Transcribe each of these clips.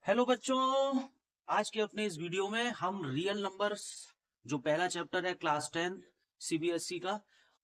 Hello बच्चों, आज के अपने इस वीडियो में हम रियल नंबर्स जो पहला चैप्टर है क्लास 10 सीबीएसई का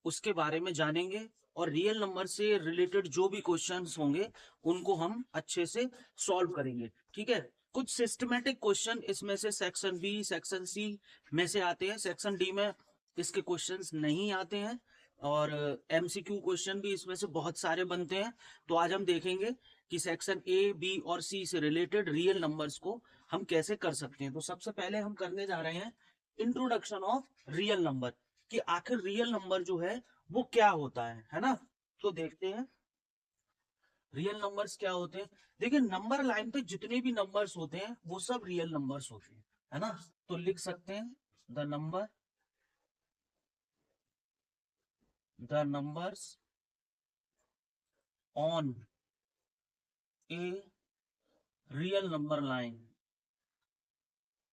उसके बारे में जानेंगे और रियल नंबर से रिलेटेड जो भी क्वेश्चंस होंगे उनको हम अच्छे से सॉल्व करेंगे। ठीक है, कुछ सिस्टमेटिक क्वेश्चन इसमें से सेक्शन बी सेक्शन सी में से आते हैं, सेक्शन डी में इसके क्वेश्चंस नहीं आते हैं और एमसीक्यू क्वेश्चन भी इसमें से बहुत सारे बनते हैं। तो आज हम देखेंगे कि सेक्शन ए बी और सी से रिलेटेड रियल नंबर्स को हम कैसे कर सकते हैं। तो सबसे पहले हम करने जा रहे हैं इंट्रोडक्शन ऑफ रियल नंबर, कि आखिर रियल नंबर जो है वो क्या होता है ना। तो देखते हैं रियल नंबर्स क्या होते हैं। देखिए, नंबर लाइन पे जितने भी नंबर्स होते हैं वो सब रियल नंबर्स होते हैं, है ना। तो लिख सकते हैं the numbers on a real number line,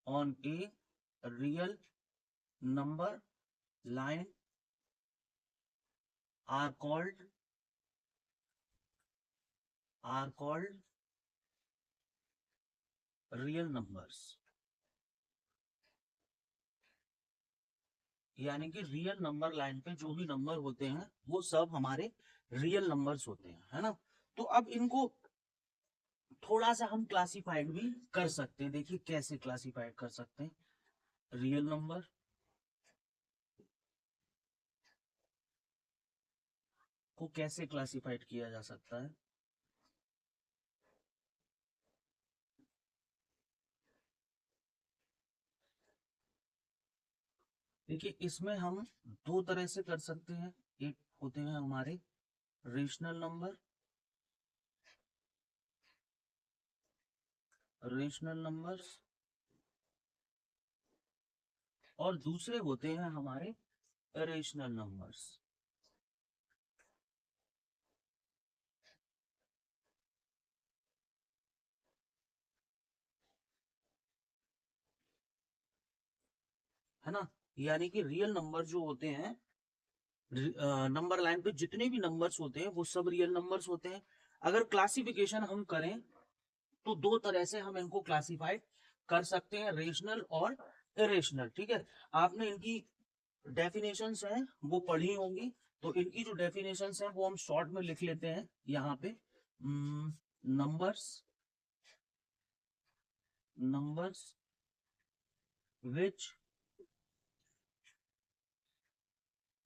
on a real number line are called real numbers। यानी कि रियल नंबर लाइन पे जो भी नंबर होते हैं वो सब हमारे रियल नंबर्स होते हैं, है ना। तो अब इनको थोड़ा सा हम क्लासिफाइड भी कर सकते हैं। देखिए कैसे क्लासिफाइड कर सकते हैं रियल नंबर को, कैसे क्लासिफाइड किया जा सकता है। देखिए, इसमें हम दो तरह से कर सकते हैं। एक होते हैं हमारे रेशनल नंबर, रेशनल नंबर्स, और दूसरे होते हैं हमारे इरेशनल नंबर्स। है ना। यानी कि रियल नंबर जो होते हैं, नंबर लाइन पे जितने भी नंबर्स होते हैं वो सब रियल नंबर्स होते हैं। अगर क्लासिफिकेशन हम करें तो दो तरह से हम इनको क्लासिफाई कर सकते हैं, रेशनल और इरेशनल। ठीक है, आपने इनकी डेफिनेशंस हैं वो पढ़ी होंगी, तो इनकी जो डेफिनेशंस हैं वो हम शॉर्ट में लिख लेते हैं यहाँ पे। Numbers numbers which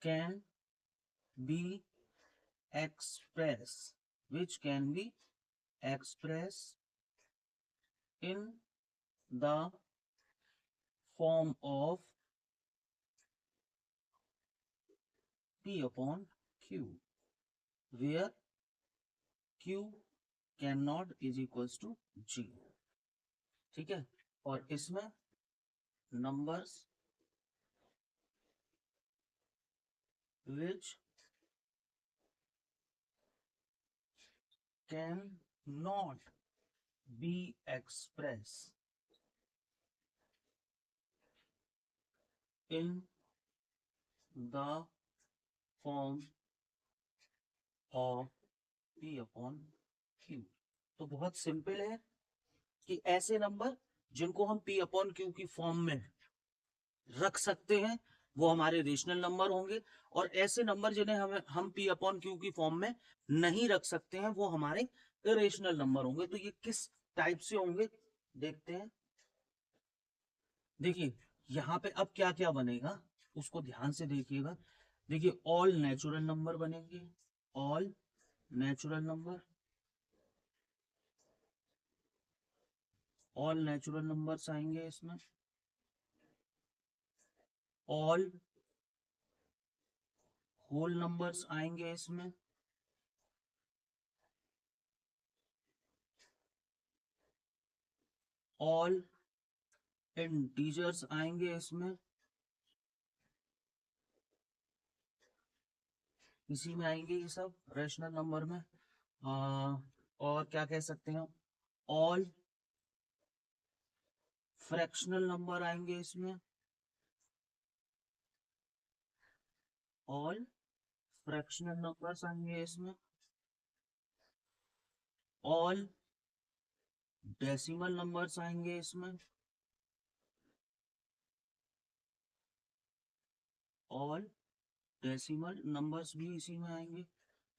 can be expressed, which can be expressed in the form of P upon Q, where Q cannot is equals to G। ठीक है, और इसमें numbers which can not be expressed in the form of P upon Q। तो बहुत simple है कि ऐसे number जिनको हम P अपॉन Q की फॉर्म में रख सकते हैं वो हमारे रेशनल नंबर होंगे, और ऐसे नंबर जिन्हें हम P अपॉन Q की फॉर्म में नहीं रख सकते हैं वो हमारे इरेशनल नंबर होंगे। तो ये किस टाइप से होंगे देखते हैं। देखिए यहाँ पे अब क्या क्या बनेगा उसको ध्यान से देखिएगा। देखिए, ऑल नेचुरल नंबर बनेंगे, all natural number, all natural numbers आएंगे इसमें, ऑल होल नंबर्स आएंगे इसमें, ऑल इंटीजर्स आएंगे इसमें, इसी में आएंगे ये सब रेशनल नंबर में। और क्या कह सकते हैं, ऑल फ्रैक्शनल नंबर आएंगे इसमें, ऑल फ्रैक्शनल नंबर्स आएंगे इसमें, ऑल डेसिमल नंबर्स आएंगे इसमें, ऑल डेसिमल नंबर्स भी इसी में आएंगे।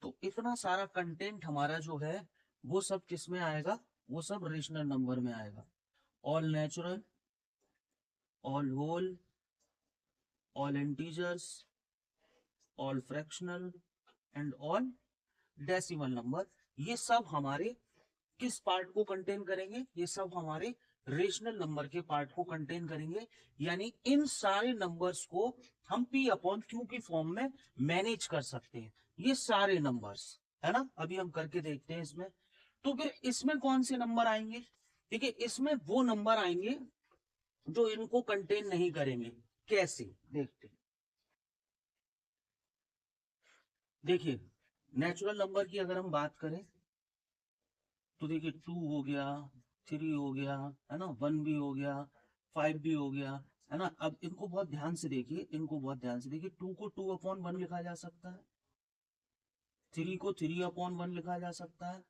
तो इतना सारा कंटेंट हमारा जो है वो सब किस में आएगा, वो सब रेशनल नंबर में आएगा। All natural, all whole, all integers, all fractional and all decimal number, ये सब हमारे किस पार्ट को कंटेन करेंगे, ये सब हमारे रेशनल नंबर के पार्ट को कंटेन करेंगे। यानी इन सारे नंबर्स को हम पी अपॉन क्यू की फॉर्म में मैनेज कर सकते हैं, ये सारे नंबर्स, है ना। अभी हम करके देखते हैं इसमें। तो फिर इसमें कौन से नंबर आएंगे, देखिए इसमें वो नंबर आएंगे जो इनको कंटेन नहीं करेंगे। कैसे देखते हैं, देखिए नेचुरल नंबर की अगर हम बात करें तो देखिए 2 हो गया, 3 हो गया, है ना, 1 भी हो गया, 5 भी हो गया, है ना। अब इनको बहुत ध्यान से देखिए, इनको बहुत ध्यान से देखिए, 2 को 2 अपॉन 1 लिखा जा सकता है, 3 को 3 अपॉन 1 लिखा जा सकता है,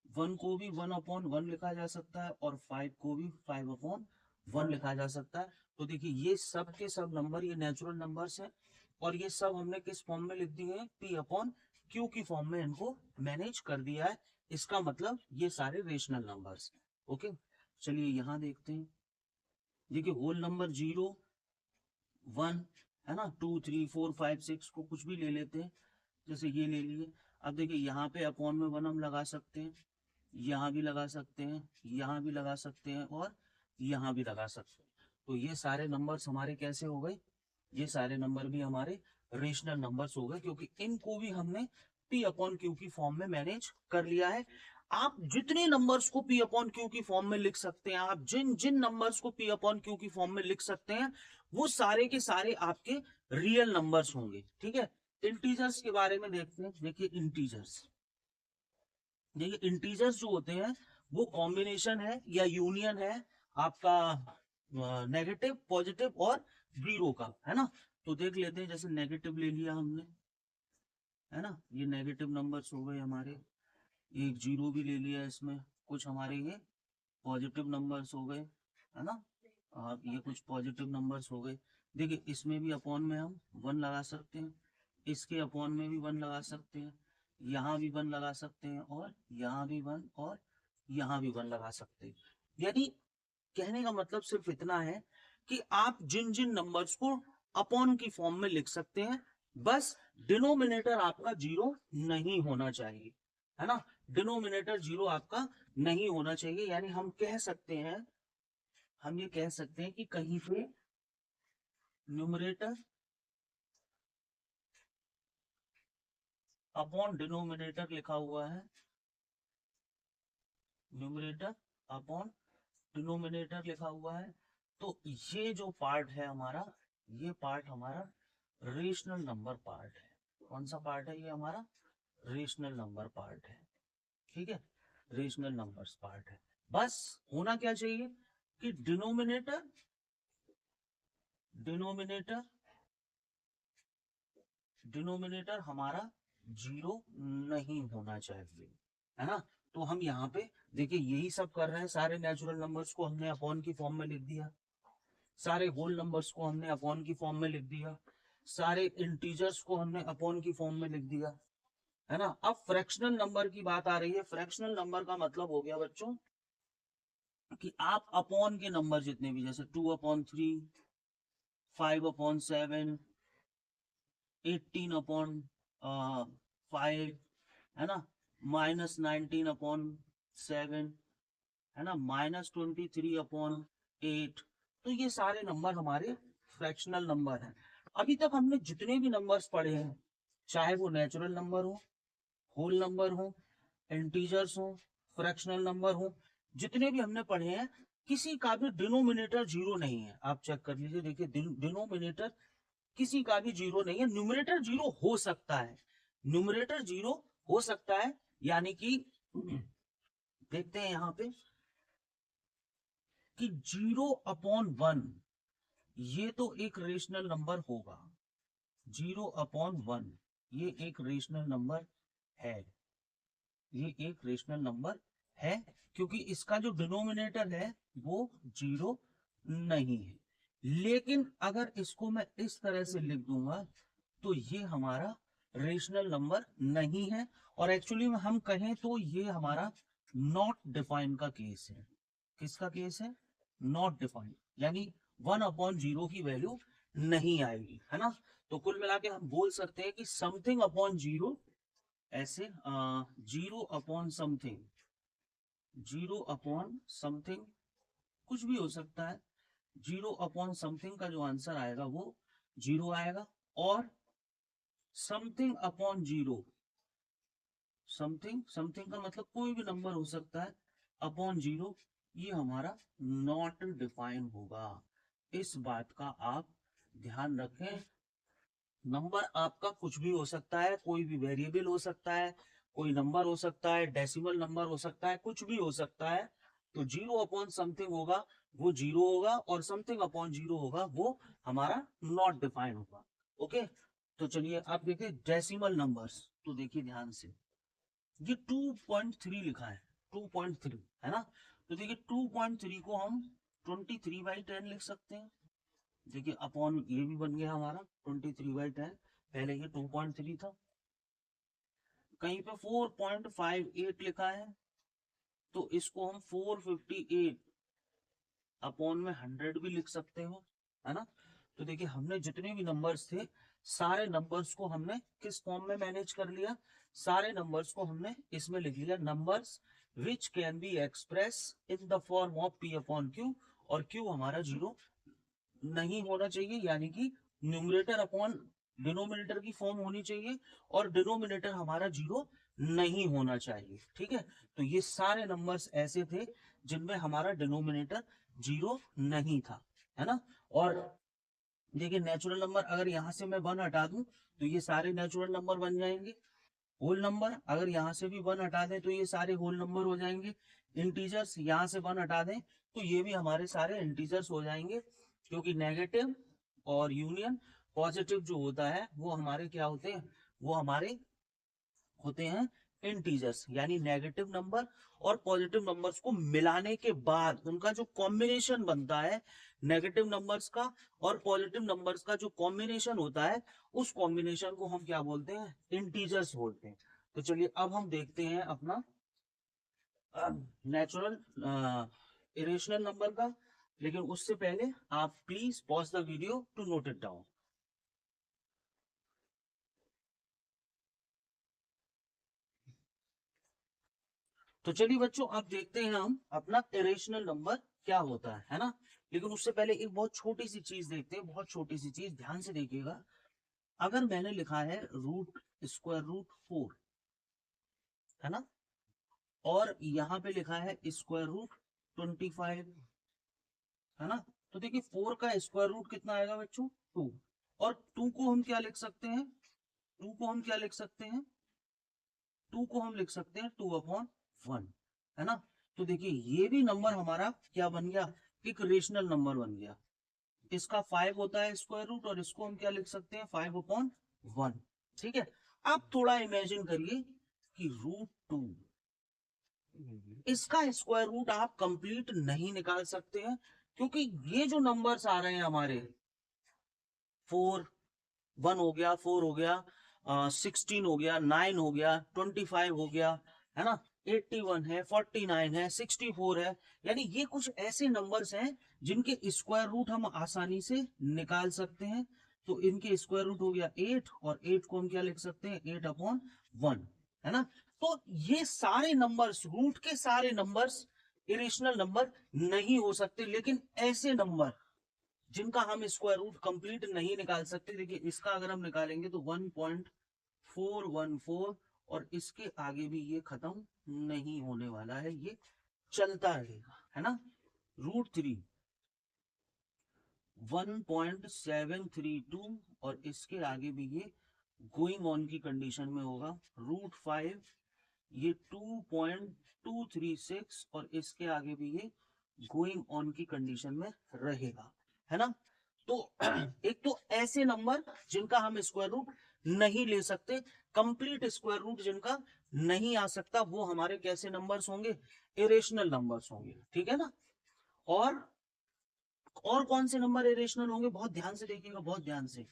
1 को भी 1 अपॉन 1 लिखा जा सकता है, और 5 को भी 5 अपॉन 1 लिखा जा सकता है। तो देखिए ये सब के सब नंबर ये नेचुरल नंबर्स हैं, और ये सब हमने किस फॉर्म में लिख दिए हैं, पी अपॉन क्यू की फॉर्म में इनको मैनेज कर दिया है। इसका मतलब ये सारे रेशनल नंबर्स। ओके, चलिए यहां देखते हैं। देखिए होल नंबर 0 1, है ना, 2 3 4 5 6 को कुछ भी ले लेते हैं, जैसे ये ले लिए। अब देखिए यहाँ पे अपॉन में 1 हम लगा सकते हैं, यहाँ भी लगा सकते हैं, यहाँ भी लगा सकते हैं, और यहाँ भी लगा सकते हैं। तो ये सारे नंबर्स हमारे कैसे हो गए, ये सारे नंबर भी हमारे रेशनल नंबर्स हो गए, क्योंकि इनको भी हमने पी अपॉन क्यू की फॉर्म में मैनेज कर लिया है। आप जितने नंबर्स को पी अपॉन क्यू की फॉर्म में लिख सकते हैं, आप जिन जिन नंबर्स को पी अपॉन क्यू की फॉर्म में लिख सकते हैं, वो सारे के सारे आपके रियल नंबर्स होंगे। ठीक है, इंटीजर्स के बारे में देखते हैं। देखिए इंटीजर्स, देखिए इंटीजर्स जो होते हैं वो कॉम्बिनेशन है या यूनियन है आपका नेगेटिव, पॉजिटिव और जीरो का, है ना। तो देख लेते हैं, जैसे नेगेटिव ले लिया हमने, है ना, ये नेगेटिव नंबर्स हो गए हमारे, एक जीरो भी ले लिया इसमें, कुछ हमारे ये पॉजिटिव नंबर्स हो गए, है ना, ये कुछ पॉजिटिव नंबर्स हो गए। देखिए इसमें भी अपॉन में हम 1 लगा सकते हैं, इसके अपॉन में भी 1 लगा सकते हैं, यहाँ भी 1 लगा सकते हैं, और यहाँ भी 1, और यहाँ भी 1 लगा सकते हैं। यानी कहने का मतलब सिर्फ इतना है कि आप जिन जिन नंबर्स को अपॉन की फॉर्म में लिख सकते हैं, बस डिनोमिनेटर आपका जीरो नहीं होना चाहिए, है ना। डिनोमिनेटर जीरो आपका नहीं होना चाहिए, यानी हम कह सकते हैं, हम ये कह सकते हैं कि कहीं पे न्यूमरेटर अपॉन डिनोमिनेटर लिखा हुआ है, न्यूमरेटर अपॉन डिनोमिनेटर लिखा हुआ है, तो ये जो पार्ट है हमारा, ये पार्ट हमारा रेशनल नंबर पार्ट है। कौन सा पार्ट है, ये हमारा रेशनल नंबर पार्ट है। ठीक है, रेशनल नंबर्स पार्ट है। बस होना क्या चाहिए कि डिनोमिनेटर, डिनोमिनेटर डिनोमिनेटर हमारा जीरो नहीं होना चाहिए, है ना। तो हम यहाँ पे देखिए यही सब कर रहे हैं, सारे नेचुरल नंबर्स को हमने अपॉन की फॉर्म में लिख दिया, सारे होल नंबर्स को हमने अपॉन की फॉर्म में लिख दिया, सारे इंटीजर्स को हमने अपॉन की फॉर्म में लिख दिया, है ना। अब फ्रैक्शनल नंबर की बात आ रही है। फ्रैक्शनल नंबर का मतलब हो गया बच्चों कि आप अपॉन के नंबर जितने भी, जैसे 2/3, 5/7, 18/5, है ना, -19/7, है ना, -23/8। तो ये सारे नंबर हमारे फ्रैक्शनल नंबर हैं। अभी तक हमने जितने भी नंबर्स पढ़े हैं, चाहे वो नेचुरल नंबर हो, होल नंबर हो, इंटीजर्स हो, फ्रैक्शनल नंबर हो, जितने भी हमने पढ़े हैं, किसी का भी डिनोमिनेटर जीरो नहीं है। आप चेक कर लीजिए, देखिए डिनोमिनेटर किसी का भी जीरो नहीं है। न्यूमरेटर जीरो हो सकता है, न्यूमरेटर जीरो हो सकता है, यानी कि देखते हैं यहाँ पे कि 0/1 ये तो एक रेशनल नंबर होगा, 0/1 ये एक रेशनल नंबर है, ये एक रेशनल नंबर है, क्योंकि इसका जो डिनोमिनेटर है वो 0 नहीं है। लेकिन अगर इसको मैं इस तरह से लिख दूंगा तो ये हमारा रेशनल नंबर नहीं है, और एक्चुअली में हम कहें तो ये हमारा नॉट डिफाइंड का केस है। किसका केस है? नॉट डिफाइंड, यानी 1/0 की वैल्यू नहीं आएगी, है ना। तो कुल मिला के हम बोल सकते हैं कि समथिंग अपॉन जीरो, ऐसे 0/समथिंग, 0/समथिंग कुछ भी हो सकता है। 0/समथिंग का जो आंसर आएगा वो 0 आएगा, और समथिंग अपॉन 0, समथिंग समथिंग का मतलब कोई भी नंबर हो सकता है, अपॉन 0 ये हमारा नॉट डिफाइन होगा। इस बात का आप ध्यान रखें। नंबर आपका कुछ भी हो सकता है, कोई भी वेरिएबल हो सकता है, कोई नंबर हो सकता है, डेसिमल नंबर हो सकता है, कुछ भी हो सकता है। तो 0/समथिंग होगा वो 0 होगा, और समथिंग अपॉन 0 होगा वो हमारा नॉट डिफाइन होगा। ओके, तो चलिए आप देखिए डेसिमल नंबर्स, तो देखिए ध्यान से, ये 2.3 लिखा है, 2.3 है ना। तो देखिए 2.3 को हम 23/10 लिख सकते हैं। देखिए अपॉन ये भी बन गया हमारा 23/10, पहले ये 2.3 था। कहीं पे 4.58 लिखा है, तो इसको हम 458 अपॉन में 100 भी लिख सकते हो, है ना। तो देखिए हमने जितने भी नंबर्स थे, सारे नंबर्स को हमने किस फॉर्म में मैनेज कर लिया, सारे नंबर्स को हमने इसमें लिख लिया, numbers which can be express in the form of P/Q, और Q हमारा 0 नहीं होना चाहिए, यानी कि न्यूमरेटर अपॉन डिनोमिनेटर की फॉर्म होनी चाहिए, और डिनोमिनेटर हमारा 0 नहीं होना चाहिए। ठीक है, तो ये सारे नंबर्स ऐसे थे जिनमें हमारा डिनोमिनेटर 0 नहीं था, है ना। और देखिए नेचुरल नंबर, अगर यहां से मैं 1 हटा दूं तो ये सारे नेचुरल नंबर बन जाएंगे। होल नंबर अगर यहाँ से भी 1 हटा दें तो ये सारे होल नंबर हो जाएंगे। इंटीजर्स यहाँ से 1 हटा दें तो ये भी हमारे सारे इंटीजर्स हो जाएंगे, क्योंकि नेगेटिव और यूनियन पॉजिटिव जो होता है वो हमारे क्या होते हैं, वो हमारे होते हैं इंटीजर्स, यानी नेगेटिव नंबर और पॉजिटिव नंबर्स को मिलाने के बाद उनका जो कॉम्बिनेशन बनता है, नेगेटिव नंबर्स का और पॉजिटिव नंबर्स का जो कॉम्बिनेशन होता है, उस कॉम्बिनेशन को हम क्या बोलते हैं, इंटीजर्स बोलते हैं। तो चलिए अब हम देखते हैं अपना नेचुरल इरेशनल नंबर का, लेकिन उससे पहले आप please pause the video to note it down. तो चलिए बच्चों अब देखते हैं हम अपना इरेशनल नंबर क्या होता है ना। लेकिन उससे पहले एक बहुत छोटी सी चीज देखते हैं, बहुत छोटी सी चीज, ध्यान से देखिएगा। अगर मैंने लिखा है √√4, है ना, और यहाँ पे लिखा है √25, है ना, तो देखिए 4 का स्क्वायर रूट कितना आएगा बच्चों, 2। और 2 को हम क्या लिख सकते हैं, 2 को हम क्या लिख सकते हैं, 2 को हम लिख सकते हैं 2/1, है ना। तो देखिए ये भी नंबर हमारा क्या बन गया, एक रेशनल नंबर बन गया। इसका 5 होता है स्क्वायर रूट, और इसको हम क्या लिख सकते हैं, 5/1। ठीक है, आप थोड़ा इमेजिन करिए कि √2, इसका स्क्वायर रूट आप कंप्लीट नहीं निकाल सकते हैं, क्योंकि ये जो नंबर्स आ रहे हैं हमारे, 4, 1 हो गया, 4 हो गया, 16 हो गया, 9 हो गया, 25 हो गया, है ना, 81 है, 49 है, 64 है, यानी ये कुछ ऐसे नंबर्स हैं जिनके स्क्वायर रूट हम आसानी से निकाल सकते हैं। तो इनके स्क्वायर रूट हो गया 8, और 8 को हम क्या लिख सकते हैं, 8/1, है ना। तो ये सारे नंबर्स, रूट के सारे नंबर्स इरेशनल नंबर नहीं हो सकते, लेकिन ऐसे नंबर जिनका हम स्क्वायर रूट कंप्लीट नहीं निकाल सकते, देखिए इसका अगर हम निकालेंगे तो 1.414, और इसके आगे भी ये खत्म नहीं होने वाला है, ये चलता रहेगा, है ना। √3 1.732, और इसके आगे भी ये गोइंग ऑन की कंडीशन में होगा। √5 ये 2.236, और इसके आगे भी ये गोइंग ऑन की कंडीशन में रहेगा, है ना। तो एक तो ऐसे नंबर जिनका हम स्क्वायर रूट नहीं ले सकते, कंप्लीट स्क्वायर रूट जिनका नहीं आ सकता वो हमारे कैसे नंबर्स होंगे, इरेशनल नंबर्स होंगे, ठीक है ना। और कौन से नंबर इरेशनल होंगे, बहुत ध्यान से देखिएगा, बहुत ध्यान से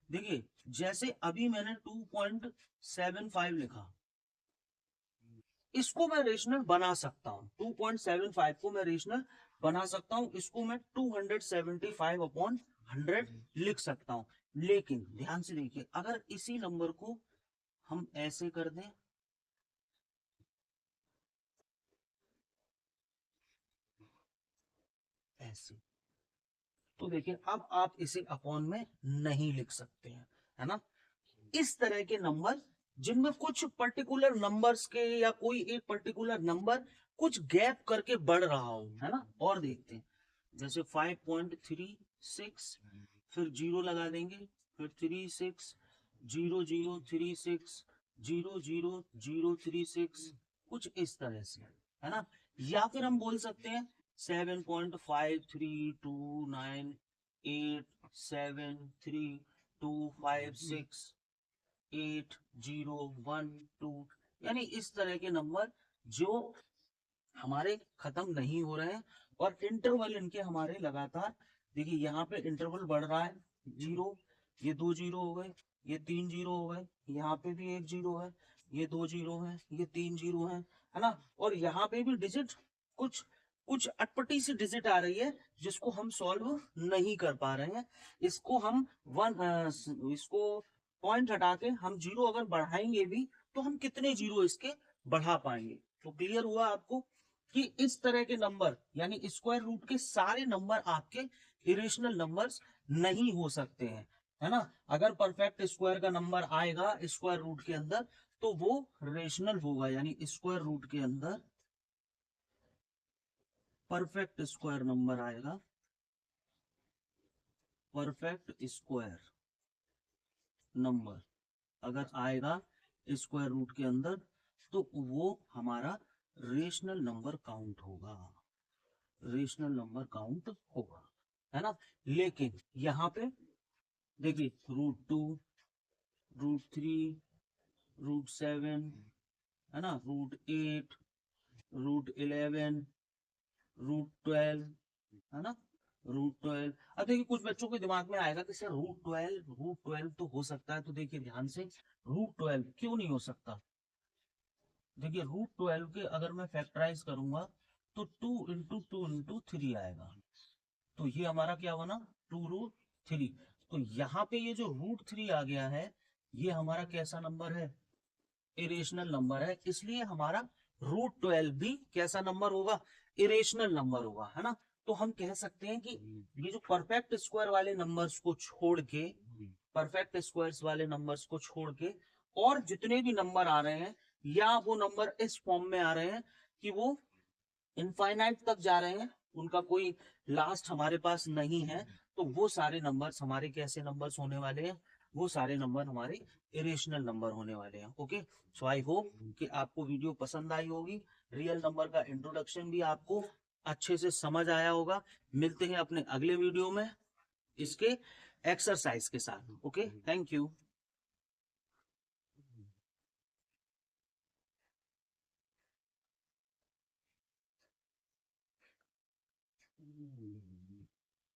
देखिए। जैसे अभी मैंने 2.75 लिखा, इसको मैं रेशनल बना सकता हूं, 2.75 को मैं रेशनल बना सकता हूं, इसको मैं 275/100 लिख सकता हूं। लेकिन ध्यान से देखिए, अगर इसी नंबर को हम ऐसे कर दें, ऐसे, तो देखिए अब आप इसे अपॉन में नहीं लिख सकते हैं, है ना। इस तरह के नंबर जिनमें कुछ पर्टिकुलर नंबर्स के या कोई एक पर्टिकुलर नंबर कुछ गैप करके बढ़ रहा हो, है ना। और देखते हैं, जैसे 5.36, फिर जीरो लगा देंगे, फिर 36, 0 0 36, 0 0 0 3 6, कुछ इस तरह से, है ना। या फिर हम बोल सकते हैं 7.5329873256 8 0 1 2, यानी इस तरह के नंबर जो हमारे खत्म नहीं हो रहे हैं, और इंटरवल इनके हमारे लगातार, देखिए यहाँ पे इंटरवल बढ़ रहा है, जीरो, ये 2 जीरो हो गए, ये 3 जीरो हो गए, यहाँ पे भी 1 जीरो है, ये 2 जीरो है, ये 3 जीरो है ना। और यहाँ पे भी डिजिट कुछ कुछ अटपटी सी डिजिट आ रही है, जिसको हम सॉल्व नहीं कर पा रहे हैं। इसको हम इसको पॉइंट हटा के हम जीरो अगर बढ़ाएंगे भी, तो हम कितने जीरो इसके बढ़ा पाएंगे। तो क्लियर हुआ आपको कि इस तरह के नंबर, यानी स्क्वायर रूट के सारे नंबर आपके इरेशनल नंबर्स नहीं हो सकते हैं, है ना। अगर परफेक्ट स्क्वायर का नंबर आएगा स्क्वायर रूट के अंदर, तो वो रेशनल होगा, यानी स्क्वायर रूट के अंदर परफेक्ट स्क्वायर नंबर आएगा, परफेक्ट स्क्वायर नंबर अगर आएगा स्क्वायर रूट के अंदर, तो वो हमारा रेशनल नंबर काउंट होगा, रेशनल नंबर काउंट होगा, है ना। लेकिन यहाँ पे देखिए √2, √3, √7, है ना, √8, √11, √12, है ना, √12। अब देखिए कुछ बच्चों के दिमाग में आएगा कि सर √12 तो हो सकता है, तो देखिए ध्यान से, √12 क्यों नहीं हो सकता। देखिए √12 के अगर मैं फैक्टराइज करूंगा, तो 2 × 2 × 3 आएगा, तो ये हमारा क्या बना, 2√3। तो यहाँ पे ये जो √3 आ गया है, ये हमारा कैसा नंबर है, इरेशनल नंबर है, इसलिए हमारा √12 भी कैसा नंबर होगा, इरेशनल नंबर होगा, है ना। तो हम कह सकते हैं कि ये जो परफेक्ट स्क्वायर वाले नंबर्स को छोड़ के, परफेक्ट स्क्वायर्स वाले नंबर्स को छोड़ के और जितने भी नंबर आ रहे हैं, या वो नंबर इस फॉर्म में आ रहे हैं कि वो इनफाइनाइट तक जा रहे हैं, उनका कोई लास्ट हमारे पास नहीं है, तो वो सारे नंबर्स हमारे कैसे नंबर्स होने वाले हैं, वो सारे नंबर हमारे इरेशनल नंबर होने वाले हैं। ओके, सो आई होप कि आपको वीडियो पसंद आई होगी, रियल नंबर का इंट्रोडक्शन भी आपको अच्छे से समझ आया होगा। मिलते हैं अपने अगले वीडियो में इसके एक्सरसाइज के साथ। Okay, thank you.